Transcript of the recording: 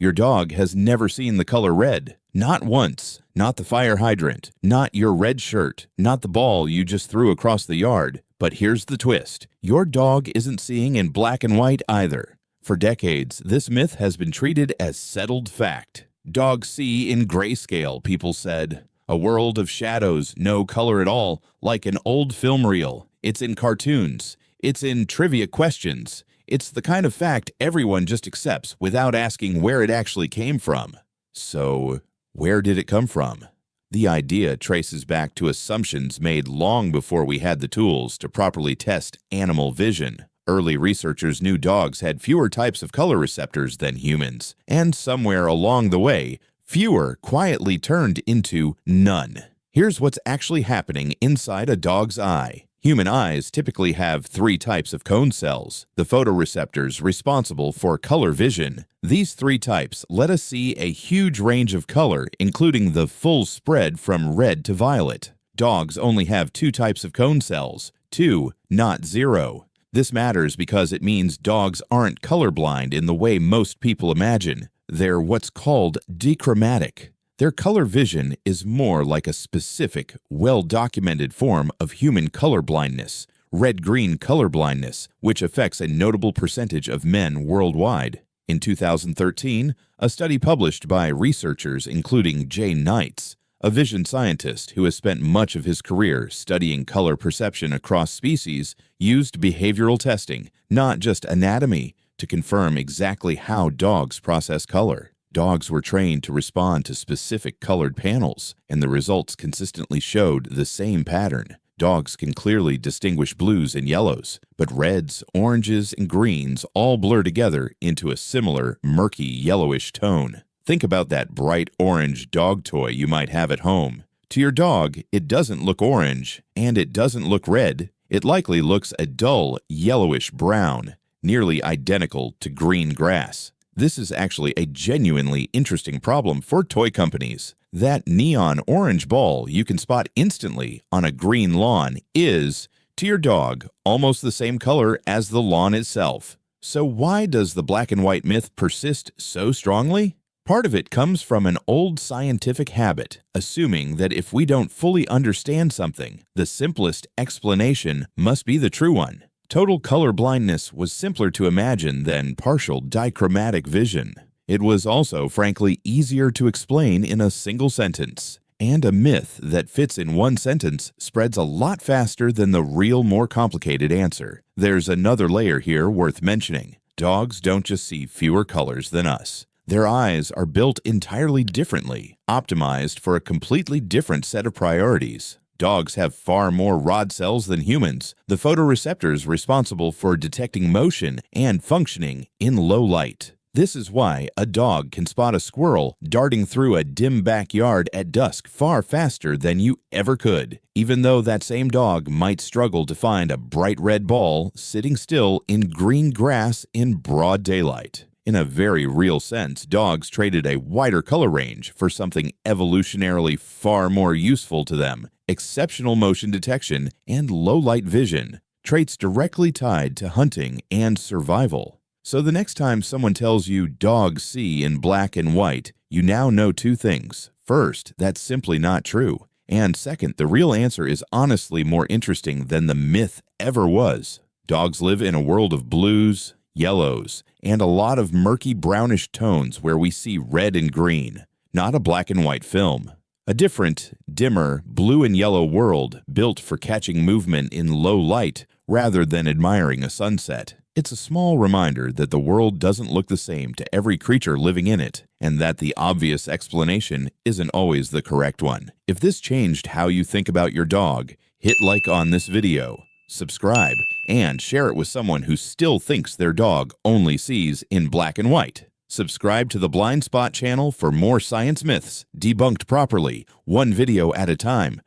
Your dog has never seen the color red. Not once. Not the fire hydrant. Not your red shirt. Not the ball you just threw across the yard. But here's the twist. Your dog isn't seeing in black and white either. For decades, this myth has been treated as settled fact. Dogs see in grayscale, people said. A world of shadows, no color at all, like an old film reel. It's in cartoons. It's in trivia questions. It's the kind of fact everyone just accepts without asking where it actually came from. So, where did it come from? The idea traces back to assumptions made long before we had the tools to properly test animal vision. Early researchers knew dogs had fewer types of color receptors than humans, and somewhere along the way, fewer quietly turned into none. Here's what's actually happening inside a dog's eye. Human eyes typically have 3 types of cone cells, the photoreceptors responsible for color vision. These 3 types let us see a huge range of color, including the full spread from red to violet. Dogs only have 2 types of cone cells, 2, not 0. This matters because it means dogs aren't colorblind in the way most people imagine. They're what's called dichromatic. Their color vision is more like a specific, well-documented form of human color blindness, red-green color blindness, which affects a notable percentage of men worldwide. In 2013, a study published by researchers including Neitz, a vision scientist who has spent much of his career studying color perception across species, used behavioral testing, not just anatomy, to confirm exactly how dogs process color. Dogs were trained to respond to specific colored panels, and the results consistently showed the same pattern. Dogs can clearly distinguish blues and yellows, but reds, oranges, and greens all blur together into a similar, murky, yellowish tone. Think about that bright orange dog toy you might have at home. To your dog, it doesn't look orange, and it doesn't look red. It likely looks a dull, yellowish brown, nearly identical to green grass. This is actually a genuinely interesting problem for toy companies. That neon orange ball you can spot instantly on a green lawn is, to your dog, almost the same color as the lawn itself. So why does the black and white myth persist so strongly? Part of it comes from an old scientific habit, assuming that if we don't fully understand something, the simplest explanation must be the true one. Total color blindness was simpler to imagine than partial dichromatic vision. It was also, frankly, easier to explain in a single sentence. And a myth that fits in one sentence spreads a lot faster than the real, more complicated answer. There's another layer here worth mentioning. Dogs don't just see fewer colors than us. Their eyes are built entirely differently, optimized for a completely different set of priorities. Dogs have far more rod cells than humans, the photoreceptors responsible for detecting motion and functioning in low light. This is why a dog can spot a squirrel darting through a dim backyard at dusk far faster than you ever could, even though that same dog might struggle to find a bright red ball sitting still in green grass in broad daylight. In a very real sense, dogs traded a wider color range for something evolutionarily far more useful to them: exceptional motion detection and low-light vision, traits directly tied to hunting and survival. So the next time someone tells you dogs see in black and white, you now know 2 things. First, that's simply not true. And second, the real answer is honestly more interesting than the myth ever was. Dogs live in a world of blues, yellows, and a lot of murky brownish tones where we see red and green, not a black and white film. A different, dimmer, blue and yellow world built for catching movement in low light rather than admiring a sunset. It's a small reminder that the world doesn't look the same to every creature living in it, and that the obvious explanation isn't always the correct one. If this changed how you think about your dog, hit like on this video, subscribe, and share it with someone who still thinks their dog only sees in black and white. Subscribe to the Blind Spot channel for more science myths debunked properly, one video at a time,